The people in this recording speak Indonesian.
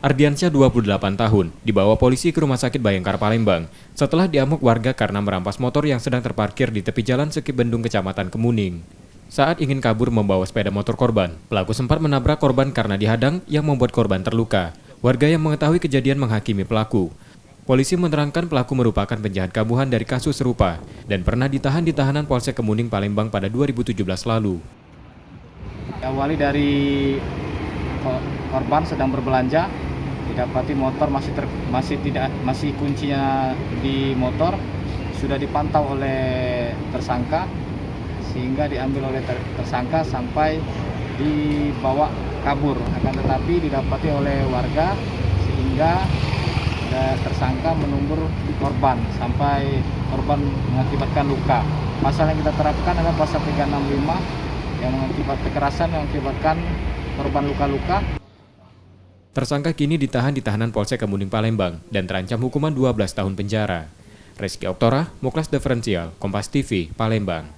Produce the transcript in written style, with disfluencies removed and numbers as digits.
Ardiansyah 28 tahun, dibawa polisi ke Rumah Sakit Bayangkara Palembang setelah diamuk warga karena merampas motor yang sedang terparkir di tepi jalan Sekibendung, Kecamatan Kemuning. Saat ingin kabur membawa sepeda motor korban, pelaku sempat menabrak korban karena dihadang yang membuat korban terluka. Warga yang mengetahui kejadian menghakimi pelaku. Polisi menerangkan pelaku merupakan penjahat kambuhan dari kasus serupa dan pernah ditahan di tahanan Polsek Kemuning, Palembang pada 2017 lalu. Awali dari korban sedang berbelanja, didapati motor masih kuncinya di motor, sudah dipantau oleh tersangka sehingga diambil oleh tersangka sampai dibawa kabur. Akan tetapi didapati oleh warga sehingga tersangka menunggur korban sampai korban mengakibatkan luka. Pasal yang kita terapkan adalah pasal 365 yang mengakibatkan kekerasan yang mengakibatkan korban luka-luka. Tersangka kini ditahan di tahanan Polsek Kemuning, Palembang dan terancam hukuman 12 tahun penjara. Reski Oktora, Muklas Diferensial, Kompas TV, Palembang.